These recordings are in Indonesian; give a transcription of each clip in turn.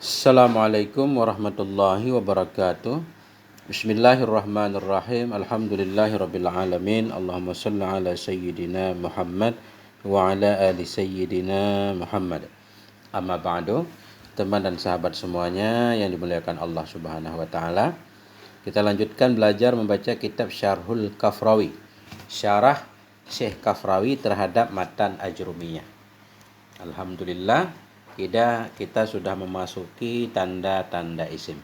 Assalamualaikum warahmatullahi wabarakatuh. Bismillahirrahmanirrahim. Alhamdulillahirabbil alamin. Allahumma shalli ala sayyidina Muhammad wa ala ali sayyidina Muhammad. Amma ba'du. Teman dan sahabat semuanya yang dimuliakan Allah Subhanahu wa taala. Kita lanjutkan belajar membaca kitab Syarhul Kafrawi. Syarah Syekh Kafrawi terhadap Matan Ajrumiyah. Alhamdulillah, kita sudah memasuki tanda-tanda isim.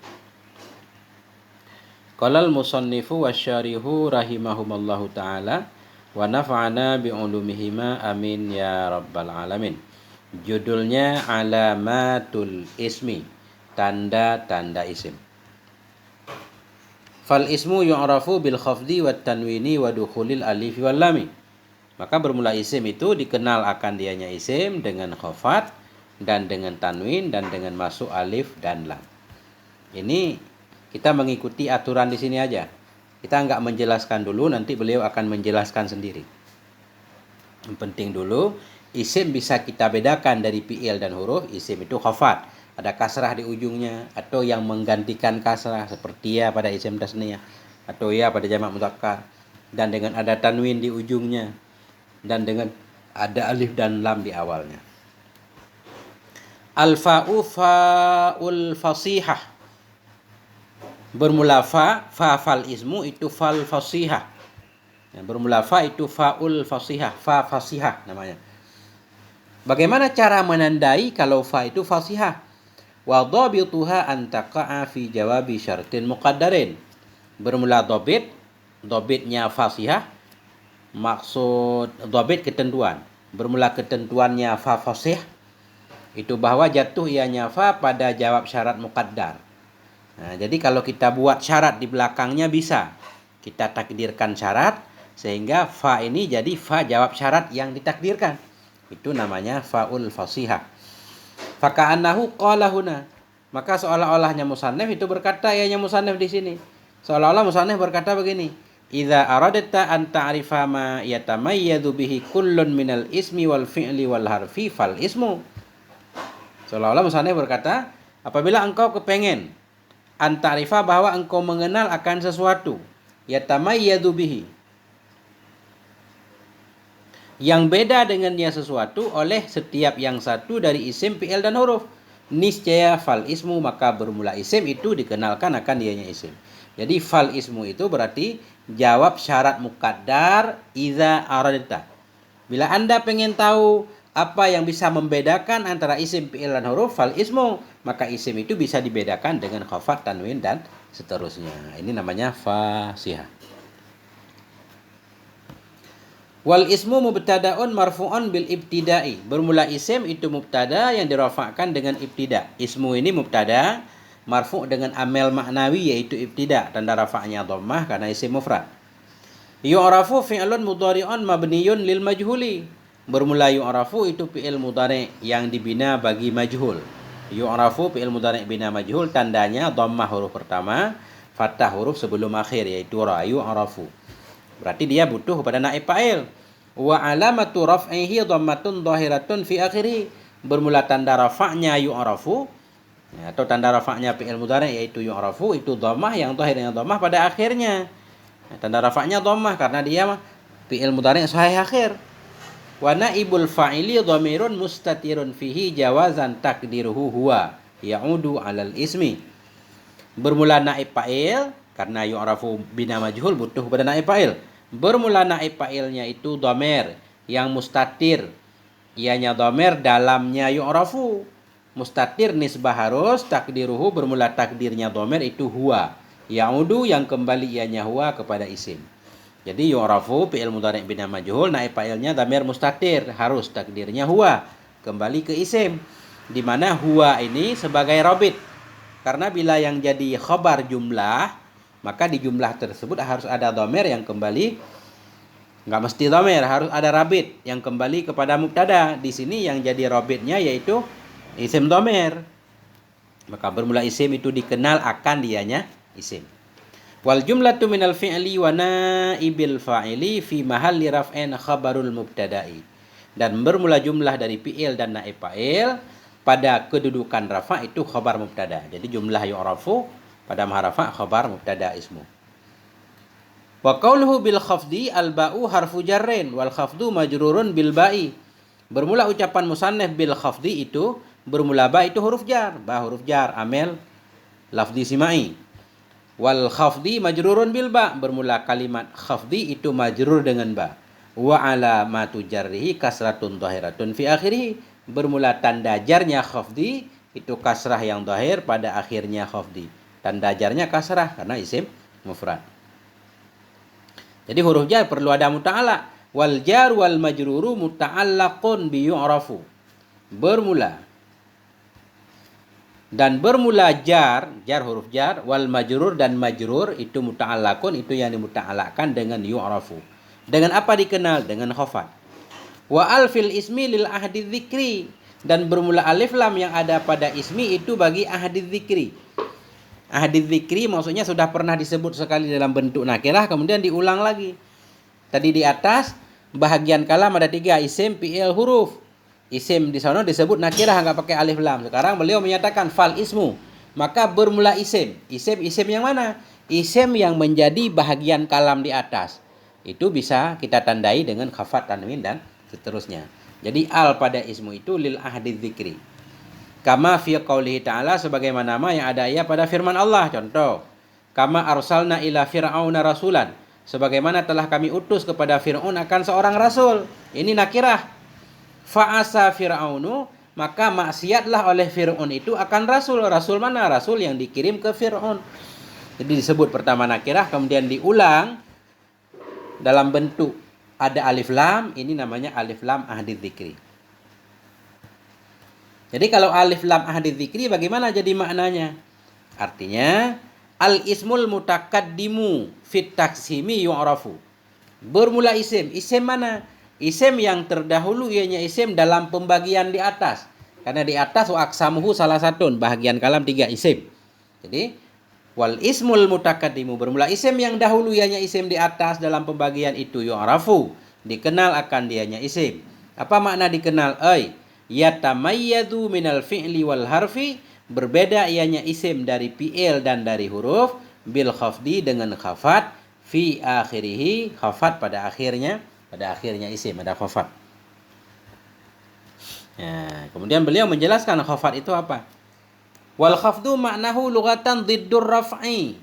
Qalal musannifu wasyarihu rahimahumallahu ta'ala wa nafa'ana bi'ulumihima amin ya rabbal alamin. Judulnya Alamatul Ismi, tanda-tanda isim. Fal ismu yu'rafu bil khafdi wat tanwini wa dukhulil alif wal lami. Maka bermula isim itu dikenal akan dianya isim dengan khafat dan dengan tanwin dan dengan masuk alif dan lam. Ini kita mengikuti aturan di sini aja. Kita enggak menjelaskan dulu, nanti beliau akan menjelaskan sendiri. Yang penting dulu, isim bisa kita bedakan dari fi'il dan huruf. Isim itu khafat, ada kasrah di ujungnya, atau yang menggantikan kasrah seperti ya pada isim tasniyah, atau ya pada jamak mudzakkar, dan dengan ada tanwin di ujungnya, dan dengan ada alif dan lam di awalnya. Al-fa'u fa'ul fasihah. Bermula fa fal ismu itu fal fasihah. Bermula fa itu fa'ul fasihah, fa fasihah namanya. Bagaimana cara menandai kalau fa itu fasihah? Wa dhabituha an taqa'a fi jawabi syartin muqaddarin. Bermula dhabitnya fasihah, maksud dhabit ketentuan. Bermula ketentuannya fa fasih, itu bahwa jatuh ianya fa pada jawab syarat muqaddar. Nah, jadi kalau kita buat syarat di belakangnya bisa kita takdirkan syarat sehingga fa ini jadi fa jawab syarat yang ditakdirkan. Itu namanya faul fasihah. Faka'annahu qala huna. Maka seolah-olahnya musannif itu berkata, ianya musannif di sini. Seolah-olah musannif berkata begini, idza aradta an ta'rifa ma yatamayyadu bihi kullun minal ismi wal fi'li wal harfi fal ismu. Seolah-olah musannif berkata, apabila engkau kepengen antarifa bahwa engkau mengenal akan sesuatu, yatamayyadu bihi, yang beda dengannya sesuatu oleh setiap yang satu dari isim, fi'il dan huruf, niscaya fal ismu, maka bermula isim itu dikenalkan akan dianya isim. Jadi fal ismu itu berarti jawab syarat muqaddar idza aradta. Bila Anda pengen tahu apa yang bisa membedakan antara isim, fi'il dan huruf, fal ismu, maka isim itu bisa dibedakan dengan khafat, tanwin dan seterusnya. Ini namanya fasihah. Wal ismu mubtada'un marfu'un bil ibtida'i. Bermula isim itu mubtada yang dirafa'kan dengan ibtida. Ismu ini mubtada marfu' dengan amel maknawi yaitu ibtida, tanda rafa'nya dhammah karena isim mufrad. Yu'rafu fi'lun mudhari'un mabniyun lil majhuli. Bermula yu'rafu itu fi'il mudhari' yang dibina bagi majhul. Yu'rafu fi'il mudhari' bina majhul, tandanya dhammah huruf pertama, fathah huruf sebelum akhir yaitu ra. Yu'rafu berarti dia butuh pada naib fa'il. Wa alamatu raf'ihi dhammatun dhahiratun fi akhirih. Bermula tanda rafa'nya yu'rafu atau tanda rafa'nya fi'il mudhari' yaitu yu'rafu itu dhammah yang dhahirnya dhammah pada akhirnya. Tanda rafa'nya dhammah karena dia fi'il mudhari' sahih akhir. Wa naibul fa'ili dhamirun mustatirun fihi jawazan takdiruhu huwa ya'udu 'alal ismi. Bermula naib fa'il karena yu'rafu bina majhul butuh pada naib fa'il. Bermula naib fa'ilnya itu dhamir yang mustatir, ianya dhamir, dalamnya yu'rafu. Mustatir nisbah harus, takdiruhu bermula takdirnya dhamir itu huwa. Ya'udu yang kembali ianya huwa kepada isim. Jadi yu'rafu fi'il mudhari' bina majhul, naib fa'ilnya dhamir mustatir, harus takdirnya huwa, kembali ke isim. Di mana huwa ini sebagai rabit. Karena bila yang jadi khabar jumlah, maka di jumlah tersebut harus ada dhamir yang kembali, enggak mesti dhamir, harus ada rabit yang kembali kepada mubtada. Di sini yang jadi rabitnya yaitu isim dhamir. Maka bermula isim itu dikenal akan dianya isim. Wal jumlatu minal fi'li wa naibil fa'ili fi mahalli raf'in khabarul mubtada'i. Dan bermula jumlah dari fi'il dan naib fa'il pada kedudukan rafa itu khabar mubtada. Jadi jumlah yu'rafu pada maha rafa khabar mubtada ismu. Wa qauluhu bil khafdi al ba'u harfu jarrin wal khafdu majrurun bil ba'i. Bermula ucapan musannaf bil khafdi itu bermula ba itu huruf jar, ba huruf jar, amel lafzi simai. Wal khafdi majrurun bil ba, bermula kalimat khafdi itu majrur dengan ba. Wa alamatu jarrihi kasratun dhahiratun fi akhirih, bermula tanda jarnya khafdi itu kasrah yang zahir pada akhirnya khafdi. Tanda jarnya kasrah karena isim mufrad. Jadi huruf jar perlu ada muta'alla. Wal jar wal majruru muta'allaqun bi yu'rafu. Bermula. Dan bermula jar huruf jar, wal majrur dan majrur itu muta'allaqun, itu yang dimuta'allaqkan dengan yu'rafu. Dengan apa dikenal? Dengan khafat. Wa al fil ismi lil ahdi dzikri, dan bermula alif lam yang ada pada ismi itu bagi ahdi dzikri. Ahdi dzikri maksudnya sudah pernah disebut sekali dalam bentuk nakirah kemudian diulang lagi. Tadi di atas bahagian kalam ada 3, isim, fi'il, huruf. Isim di sana disebut nakirah enggak pakai alif lam. Sekarang beliau menyatakan fal ismu, maka bermula isim. Isim yang mana? Isim yang menjadi bahagian kalam di atas. Itu bisa kita tandai dengan khafat, tanwin dan seterusnya. Jadi al pada ismu itu lil ahdi dzikri. Kama fi qaulihi ta'ala, sebagaimana yang ada ayat pada firman Allah. Contoh, kama arsalna ila fir'auna rasulan, sebagaimana telah kami utus kepada Fir'aun akan seorang rasul. Ini nakirah. Fa'asa fir'aunu, maka maksiatlah oleh Fir'aun itu akan rasul. Rasul mana? Rasul yang dikirim ke Fir'aun. Jadi disebut pertama nakirah kemudian diulang dalam bentuk ada alif lam, ini namanya alif lam ahdi dzikri. Jadi kalau alif lam ahdi dzikri bagaimana jadi maknanya? Artinya al ismul mutakaddimu fit taksimi yu'rafu. Bermula isim. Isim mana? Isim yang terdahulu ianya isim dalam pembagian di atas. Karena di atas wa aqsamuhu salah satun, bahagian kalam 3 isim. Jadi wal ismul mutakaddimu, bermula isim yang dahulu ianya isim di atas dalam pembagian itu yu'rafu, dikenal akan dianya isim. Apa makna dikenal? Yatamayyadu minal fi'li wal harfi, berbeda ianya isim dari fi'il dan dari huruf, bil khafdi dengan khafat, fi akhirihi, khafat pada akhirnya isim ada khafat. Nah, kemudian beliau menjelaskan khafat itu apa? Wal khafdu maknahu lughatan dhiddur raf'i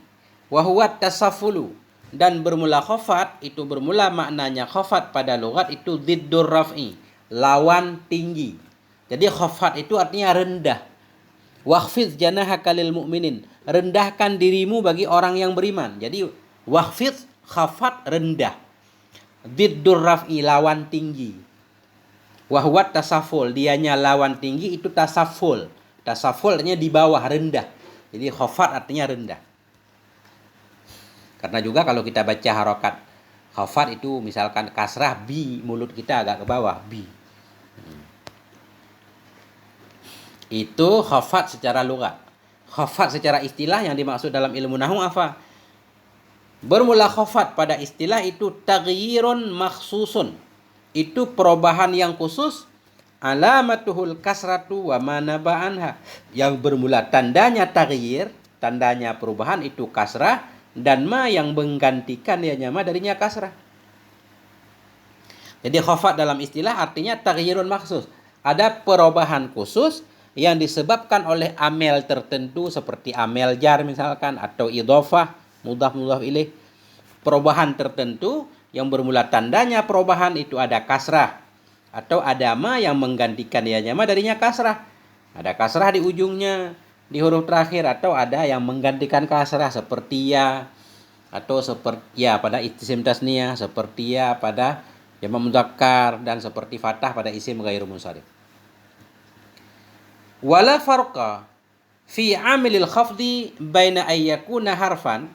wa huwa tasaffulu. Dan bermula khafat itu bermula maknanya khafat pada lughat itu dhiddur raf'i, lawan tinggi. Jadi khafat itu artinya rendah. Wakhfid janahaka lil mu'minin, rendahkan dirimu bagi orang yang beriman. Jadi wakhfid khafat rendah. Dhiddur raf'i lawan tinggi. Wa huwa tasafful, dianya lawan tinggi itu tasafful. Tasafful artinya di bawah, rendah. Jadi khafat artinya rendah. Karena juga kalau kita baca harokat khafat itu misalkan kasrah bi, mulut kita agak ke bawah, bi. Itu khafat secara lughat. Khafat secara istilah yang dimaksud dalam ilmu nahwu apa? Bermula khafat pada istilah itu taghyirun makhsusun. Itu perubahan yang khusus, alamatuhul kasratu wa manaba anha. Yang bermula tandanya taghyir, tandanya perubahan itu kasrah, dan ma yang menggantikan ma darinya kasrah. Jadi khafat dalam istilah artinya taghyirun maksus. Ada perubahan khusus yang disebabkan oleh amel tertentu seperti amel jar misalkan, atau idhofah, mudhaf ilaih. Perubahan tertentu yang bermula tandanya perubahan itu ada kasrah, atau ada ma yang menggantikan ma darinya kasrah. Ada kasrah di ujungnya, di huruf terakhir, atau ada yang menggantikan kasrah seperti ya, atau seperti ya pada isim tasniyah, seperti ya pada jamak mudzakkar, dan seperti fathah pada isim ghairu munsharif. Wala farqa fi amilil khafdi baina ayyakuna harfan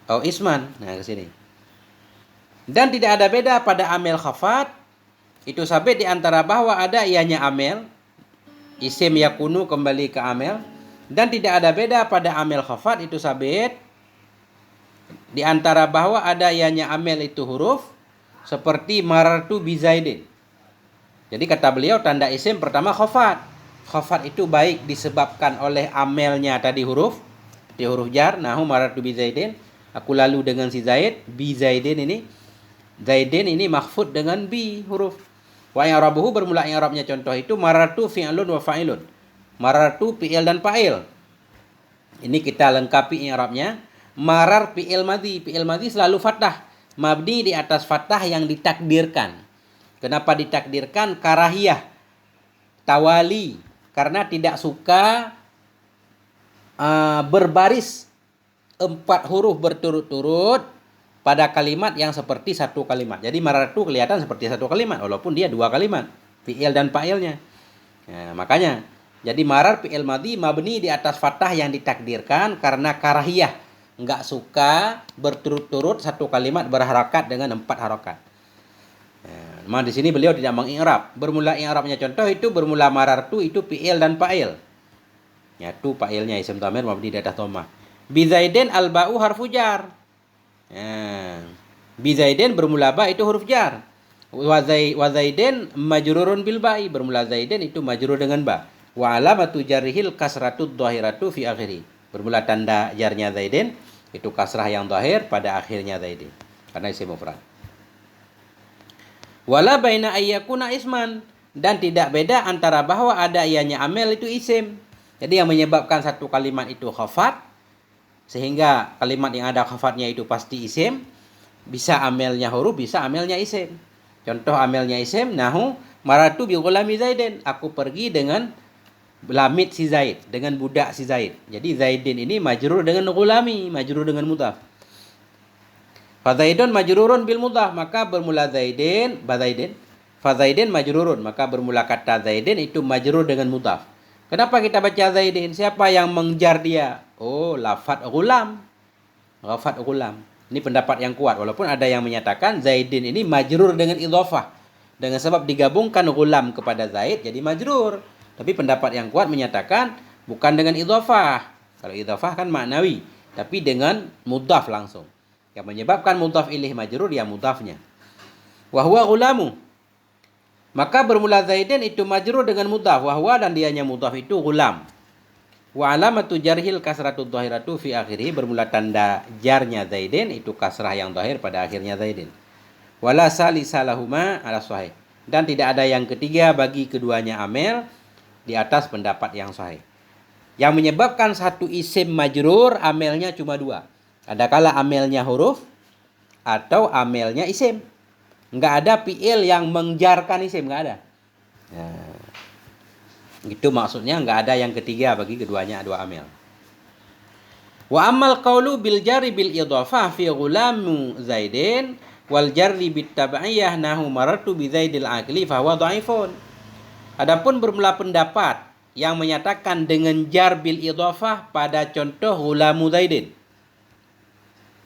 atau isman. Nah, ke sini. Dan tidak ada beda pada amil khafat itu sabit di antara bahwa ada ianya amil, isim yakunu kembali ke amil, dan tidak ada beda pada amil khafat itu sabit di antara bahwa ada ianya amil itu huruf seperti marartu bi Zaidin. Jadi kata beliau tanda isim pertama khafat. Khafat itu baik disebabkan oleh amelnya tadi huruf, seperti huruf jar, nahu marartu bi Zaidin, aku lalu dengan si Zaid, bi Zaidin ini. Zaidin ini mahfud dengan bi huruf. Wa i'rabuhu bermula i'rabnya contoh itu marartu fi'lun wa fa'ilun. Marartu fi'il dan fa'il. Ini kita lengkapi i'rabnya. Marar fi'il madhi. Fi'il madhi selalu fathah. Mabni di atas fathah yang ditakdirkan. Kenapa ditakdirkan? Karahiyah. Tawali. Karena tidak suka berbaris 4 huruf berturut-turut pada kalimat yang seperti satu kalimat. Jadi marartu kelihatan seperti satu kalimat. Walaupun dia 2 kalimat. Fi'il dan fa'ilnya. Nah, makanya. Jadi marar fi'il madhi mabni di atas fathah yang ditakdirkan karena karahiyah. Enggak suka berturut-turut satu kalimat berharakat dengan 4 harakat. Nah, di sini beliau tidak mengi'rab. Bermula i'rabnya contoh itu bermula marartu itu fi'il dan fa'il. Ya, tu fa'ilnya isim dhamir mabni di atas dhammah. Bi Zaidin al-ba'u harfu jar. Bi Zaidin bermula ba itu huruf jar. Wa Zaidin majrurun bil ba'i, bermula Zaidin itu majrur dengan ba. Wa alamatu jarrihil kasratud dhahiratu fi akhiri. Bermula tanda jarnya Zaidin itu kasrah yang zahir pada akhirnya Zaidin karena isim mufrad. Wala baina ayyakuna isman, dan tidak beda antara bahwa ada ianya amel itu isim. Jadi yang menyebabkan satu kalimat itu khafat sehingga kalimat yang ada khafatnya itu pasti isim, bisa amelnya huruf, bisa amelnya isim. Contoh amelnya isim, nahu maratu bi ghulami Zaidin, aku pergi dengan lamid si Zaid, dengan budak si Zaid. Jadi Zaidin ini majrur dengan ghulami, majrur dengan mudhaf. Fa Zaidun majrurun bil mudhaf, maka bermula Zaidin, ba Zaidin. Fa Zaidin majrurun, maka bermula kata Zaidin itu majrur dengan mudhaf. Kenapa kita baca Zaidin? Siapa yang menjar dia? Oh, lafadz ghulam. Lafadz ghulam. Ini pendapat yang kuat, walaupun ada yang menyatakan Zaidin ini majrur dengan idhofah. Dengan sebab digabungkan ghulam kepada Zaid jadi majrur. Tapi pendapat yang kuat menyatakan bukan dengan idhofah. Kalau idhofah kan maknawi, tapi dengan mudhaf langsung. Yang menyebabkan mudhaf ilaih majrur ya mudhafnya. Wa huwa ghulamu. Maka bermula Zaidin itu majrur dengan mudhaf. Wa huwa dan dianya mudhaf itu ghulam. Wa alamatu jarhil kasratud dhahiratu fi akhirih, bermula tanda jarnya Zaidin itu kasrah yang zahir pada akhirnya Zaidin. Wala salisalahuma ala sahih. Dan tidak ada yang ketiga bagi keduanya amel di atas pendapat yang sahih. Yang menyebabkan satu isim majrur amelnya cuma 2. Adakala amelnya huruf atau amelnya isim. Enggak ada fi'il yang menjarkan isim, enggak ada. Nah, itu maksudnya enggak ada yang ketiga bagi keduanya 2 amel. Wa amal qawlu bil jari bil idhafah fi ghulamu Zaidin wal jarri bit tab'iyah nahu marartu bi Zaidil aqli fa huwa dhaifun. Adapun bermula pendapat yang menyatakan dengan jar bil idhafah pada contoh ghulamu Zaidin.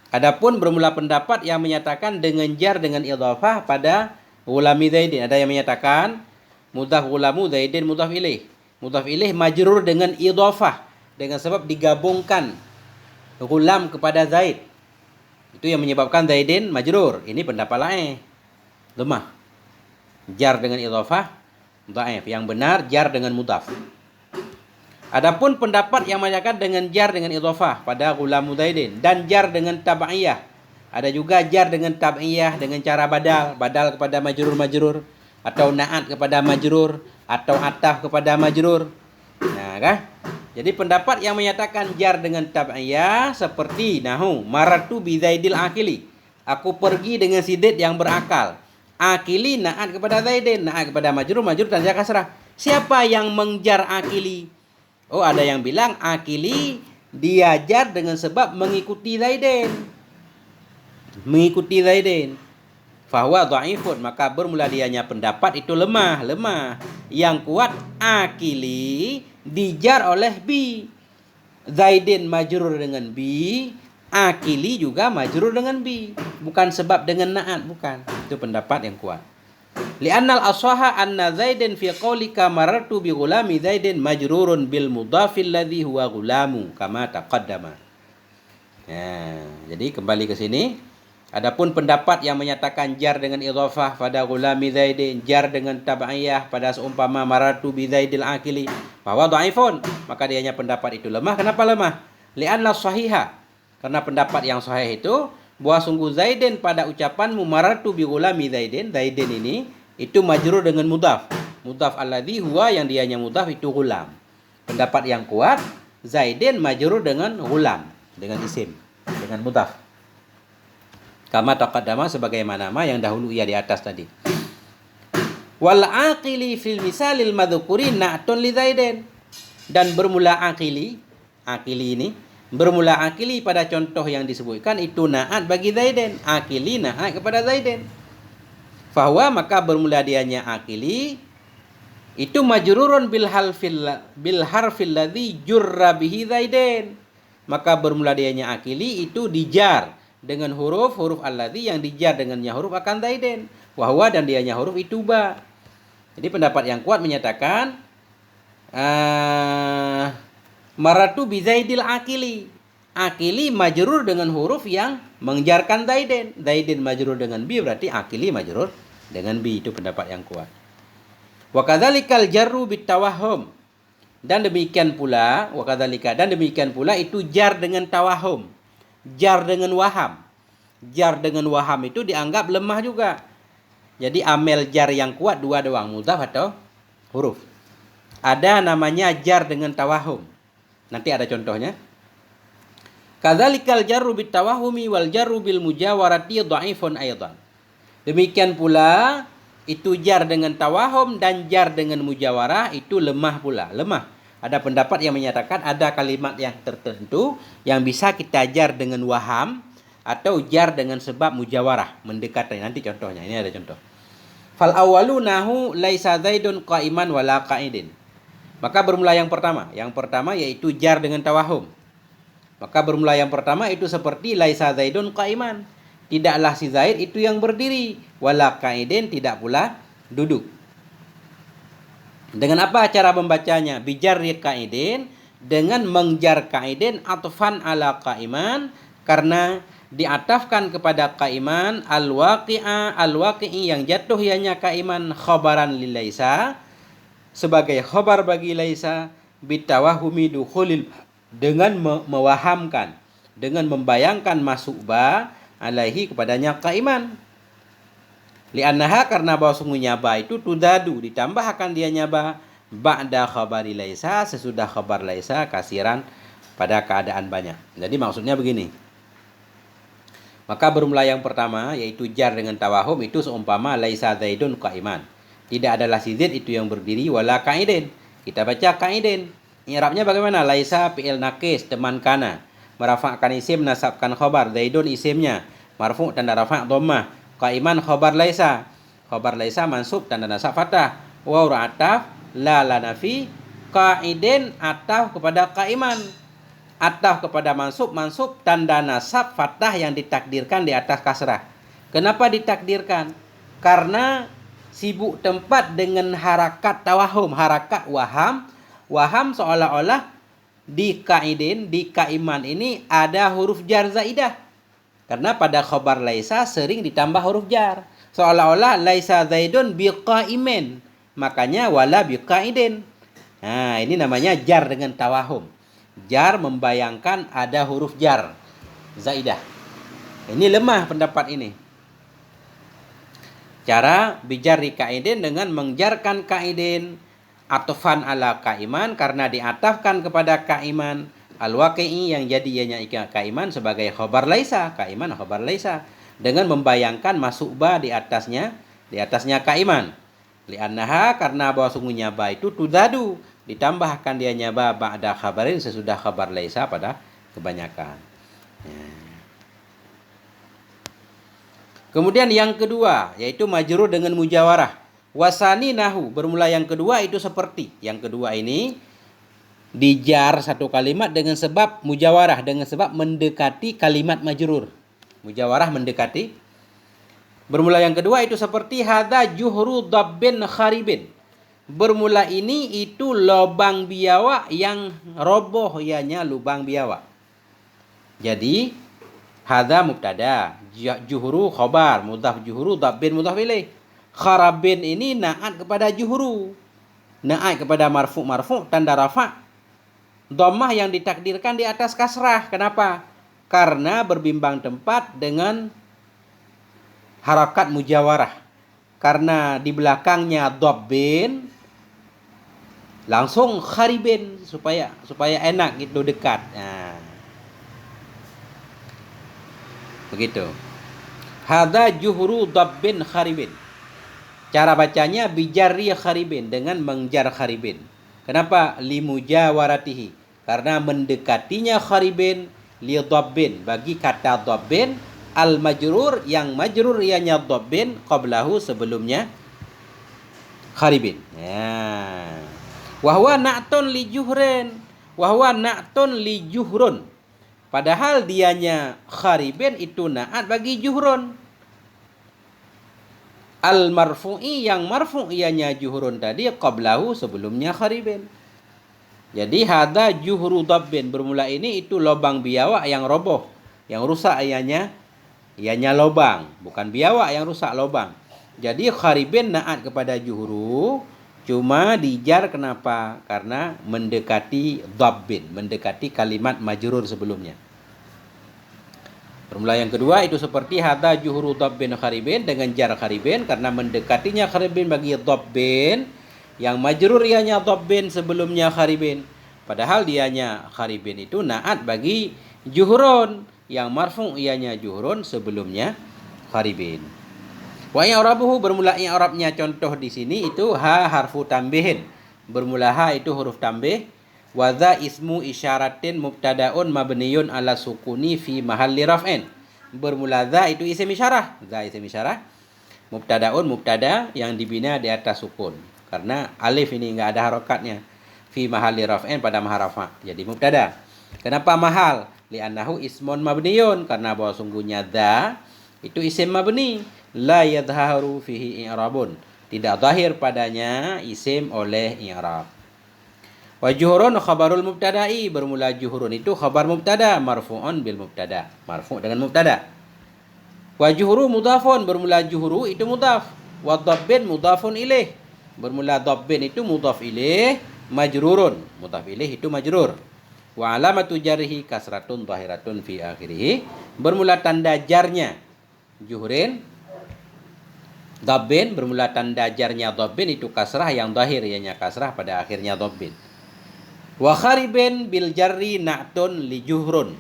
Adapun bermula pendapat yang menyatakan dengan jar dengan idhafah pada ghulami Zaidin. Ada yang menyatakan mudhaf ghulamu Zaidin mudhaf ilaih. Mudhaf ilaih majrur dengan idhafah dengan sebab digabungkan ghulam kepada Zaid. Itu yang menyebabkan Zaidin majrur. Ini pendapat lain. Lemah. Jar dengan idhafah dhaif. Yang benar jar dengan mudhaf. Adapun pendapat yang menyatakan dengan jar dengan idhafah pada ghulamu Zaidin dan jar dengan tab'iyah. Ada juga jar dengan tab'iyah dengan cara badal kepada majrur atau na'at kepada majrur atau ataf kepada majrur. Nah, kan? Jadi pendapat yang menyatakan jar dengan tab'iyah seperti nahu marartu bi Zaidil aqili. Aku pergi dengan si Zaid yang berakal. Akili na'at kepada Zaidin, na'at kepada majrur tanda kasrah. Siapa yang mengjar akili? Oh, ada yang bilang akili diajar dengan sebab mengikuti Zaidin. Mengikuti Zaidin. Fahuwa dhaifun, maka bermula dianya pendapat itu lemah. Yang kuat akili dijar oleh bi. Zaidin majrur dengan bi, akili juga majrur dengan bi, bukan sebab dengan na'at, bukan. Itu pendapat yang kuat. Li'annal ashaha anna Zaidin fi qaulika marartu bi ghulami Zaidin majrurun bil mudhafil ladzi huwa ghulamu kama taqaddama. Nah, jadi kembali ke sini Adapun pendapat yang menyatakan jar dengan idhafah pada gulami Zaidin, jar dengan tab'iyah pada seumpama maratu bi Zaidil akili, bahwa dhaifun, maka dianya pendapat itu lemah. Kenapa lemah? Li'anna sahiha, karena pendapat yang sahih itu bahwa sungguh Zaidin pada ucapanmu maratu bi gulami Zaidin, Zaidin ini itu majrur dengan mudhaf. Mudhaf alladzi huwa, yang dianya mudhaf itu gulam. Pendapat yang kuat, Zaidin majrur dengan gulam, dengan isim, dengan mudhaf. Kama taqaddama, sebagaimana yang dahulu ia di atas tadi. Wal aqili fil misalil madhkuri na'tun li Zaidin. Dan bermula akili ini bermula akili pada contoh yang disebutkan itu na'at bagi Zaidin. Akili na'at kepada Zaidin. Fahuwa, maka bermula dianya akili itu majrurun bil harfil ladzi jurra bihi Zaidin. Maka bermula dianya akili itu dijar dengan huruf alladzi yang dijar dengannya huruf akan Zaidin. Wahwa, dan dianya huruf itu ba. Jadi pendapat yang kuat menyatakan maratu bi Zaidil akili. Akili majrur dengan huruf yang menjarkan Zaidin. Zaidin majrur dengan bi, berarti akili majrur dengan bi. Itu pendapat yang kuat. Wa kadzalikal jarru bitawahhum. Dan demikian pula itu jar dengan tawahum. Jar dengan waham. Jar dengan waham itu dianggap lemah juga. Jadi amel jar yang kuat dua doang, mudhaf atau huruf. Ada namanya jar dengan tawahum. Nanti ada contohnya. Kadzalikal jarru bitawahumi wal jarru bil mujawarati dhaifun aidan. Demikian pula itu jar dengan tawahum dan jar dengan mujawarah itu lemah pula, lemah. Ada pendapat yang menyatakan ada kalimat yang tertentu yang bisa kita jar dengan waham atau jar dengan sebab mujawarah, mendekati. Nanti contohnya, ini ada contoh. Fal awwalu nahu laisa Zaidun qa'iman wala qa'idin. Maka bermula yang pertama yaitu jar dengan tawahum. Maka bermula yang pertama itu seperti laisa Zaidun qa'iman. Tidaklah si Zaid itu yang berdiri, wala qa'idin, tidak pula duduk. Dengan apa cara membacanya? Bijarri qa'idin, dengan mengjar qa'idin atfan ala qa'iman, karena diatafkan kepada qa'iman al-waqi'i yang jatuh ianya qa'iman khabaran li laisa, sebagai khabar bagi laisa, bitawahumi dukhulil, dengan mewahamkan, dengan membayangkan masuk ba alaihi kepadanya qa'iman. Li'annaha, karena bahwa sungguhnya ba itu tudadu, ditambah akan dia nyaba ba'da khabari laisa, sesudah khabar laisa kasiran, pada keadaan banyak. Jadi maksudnya begini. Maka bermula yang pertama yaitu jar dengan tawahum itu seumpama laisa Zaidun qa'iman. Tidak adalah si Zaid itu yang berdiri, wala qa'idin. Kita baca qa'idin. I'rabnya bagaimana? Laisa fi'il naqis, teman kana. Merafa'kan isim, nasabkan khabar. Zaidun isimnya, marfu' tanda rafa' dhammah. Qa'iman khabar laisa. Khabar laisa mansub tanda nasab fathah. Waw ataf la nafi. Qa'idin ataf kepada qa'iman. Ataf kepada mansub tanda nasab fathah yang ditakdirkan di atas kasrah. Kenapa ditakdirkan? Karena sibuk tempat dengan harakat tawahum, harakat waham. Waham seolah-olah di qa'idin, di qa'iman ini ada huruf jar zaidah. Karena pada khabar laisa sering ditambah huruf jar. Seolah-olah laisa Zaidun biqa'imin. Makanya wala biqa'idin. Nah, ini namanya jar dengan tawahum. Jar membayangkan ada huruf jar zaidah. Ini lemah pendapat ini. Cara bijarri ka'idin dengan mengjarkan ka'idin atofan ala ka'iman, karena diatafkan kepada ka'iman. Al-waqi'i yang jadi ianya qa'iman sebagai khabar laisa, qa'iman khabar laisa, dengan membayangkan masuk ba di atasnya qa'iman. Li'annaha, karena bahwa sungguhnya ba itu tudadu, ditambahkan dianya ba ba'da khabarin, sesudah khabar laisa pada kebanyakan. Kemudian yang kedua yaitu majrur dengan mujawarah. Wasani nahu, bermula yang kedua itu seperti yang kedua ini dijar satu kalimat dengan sebab mujawarah, dengan sebab mendekati kalimat majrur. Mujawarah mendekati. Bermula yang kedua itu seperti hadza juhru dabbin kharibin. Bermula ini itu lubang biawak yang roboh, ianya lubang biawak. Jadi Hadza mubtada, juhru khabar, mudhaf juhru, dabbin mudhaf ilaih. Kharabin ini naat kepada juhru. Naat kepada marfu tanda rafa. Dhammah yang ditakdirkan di atas kasrah. Kenapa? Karena berbimbang tempat dengan harakat mujawarah. Karena di belakangnya dabbin, langsung kharibin supaya enak gitu, dekat. Nah, begitu. Hadza juhru dabbin kharibin. Cara bacanya bijarri kharibin, dengan mengjar kharibin. Kenapa? Limujawaratihi, karena mendekatinya kharibin, li dabbin, bagi kata dabbin, al majrur, yang majrur ianya dabbin, qablahu, sebelumnya kharibin. Ya. Wahwa na'tun li juhrin, wahwa na'tun li juhrun. Padahal dianya kharibin itu na'at bagi juhrun. Al marfu'i, yang marfu' ianya juhrun tadi, qablahu, sebelumnya kharibin. Jadi hadza juhru dabbin, bermula ini itu lobang biawak yang roboh, yang rusak ianya lobang, bukan biawak yang rusak, lobang. Jadi kharibin naat kepada juhru, cuma dijar kenapa? Karena mendekati dabbin, mendekati kalimat majrur sebelumnya. Bermula yang kedua itu seperti hadza juhru dabbin kharibin, dengan jar kharibin karena mendekatinya kharibin bagi dabbin, yang majrur ianya dabbin, sebelumnya kharibin. Padahal dianya kharibin itu naat bagi juhrun, yang marfu ianya juhrun, sebelumnya kharibin. Wa i'rabuhu, bermula i'rabnya contoh di sini itu ha harfu tambihin. Bermula ha itu huruf tambih. Wa dza ismu isyaratin mubtadaun mabniyun ala sukuni fi mahalli raf'in. Bermula dza itu isim isyarah. Dza isim isyarah. Mubtadaun mubtada yang dibina di atas sukun. Karena alif ini enggak ada harokatnya. Fi mahalli raf'in, pada mahal rafa. Jadi mubtada. Kenapa mahal? Li'annahu ismun mabniyun, karena bahwa sungguhnya dza itu isim mabni. La yadharu fihi i'rabun, tidak zahir padanya isim oleh i'rab. Wa juhrun khabarul mubtada'i, bermula juhrun itu khabar mubtada, marfu'un bil mubtada, marfu' dengan mubtada. Wa juhru mudhafun, bermula juhru itu mudhaf. Wa dabbin mudhafun ilaih, bermula dabbin itu mudhaf ilaih, majrurun, mudhaf ilaih itu majrur. Wa alamatu jarhi kasratun zahiratun fi akhirih, bermula tanda jarnya juhrin dabbin, bermula tanda jarnya dabbin itu kasrah yang zahir, ianya kasrah pada akhirnya dabbin. Wa kharibin bil jarri na'tun li juhrun,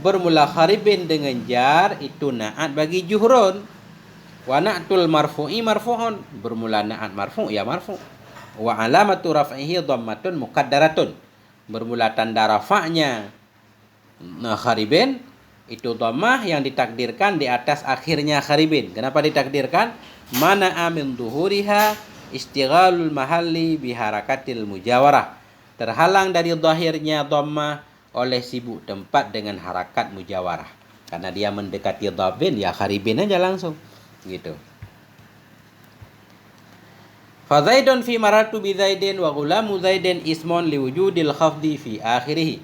bermula kharibin dengan jar itu na'at bagi juhrun. Wa na'tul marfu'i marfu'un, bermula na'at marfu' ya marfu'. Wa alamatu raf'ihi dhammatun muqaddaratun, bermula tanda rafa'nya kharibin itu dhammah yang ditakdirkan di atas akhirnya kharibin. Kenapa ditakdirkan? Mana amin duhuriha istighalul mahalli biharakatil mujawarah, terhalang dari zahirnya dhammah oleh sibuk tempat dengan harakat mujawarah. Karena dia mendekati dhabbin, ya kharibin aja langsung gitu. Fa zaidun fi maratu bi zaidin wa ghulamu zaidin ismun liwujudil khafdi fi akhirih.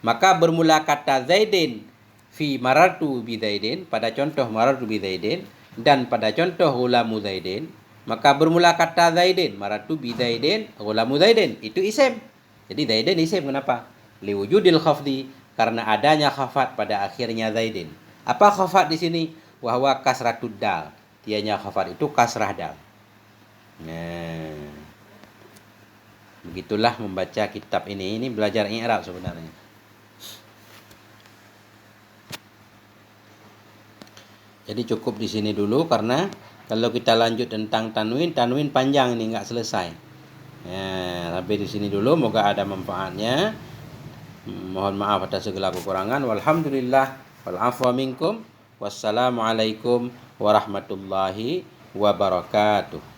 Maka bermula kata zaidin fi maratu bi zaidin, pada contoh maratu bi zaidin, dan pada contoh ghulamu zaidin, maka bermula kata zaidin, maratu bi zaidin, ghulamu zaidin, itu isim. Jadi zaidin isim, kenapa? Liwujudil khafdi, karena adanya khafat pada akhirnya zaidin. Apa khafat di sini? Wa huwa kasratud dal, dianya khafat itu kasrah dal. Nah, begitulah membaca kitab ini. Ini belajar i'rab sebenarnya. Jadi cukup di sini dulu, karena kalau kita lanjut tentang tanwin panjang ini, nggak selesai. Ya, sampai di sini dulu. Moga ada manfaatnya. Mohon maaf atas segala kekurangan. Walhamdulillah wal afwa minkum. Wassalamualaikum warahmatullahi wabarakatuh.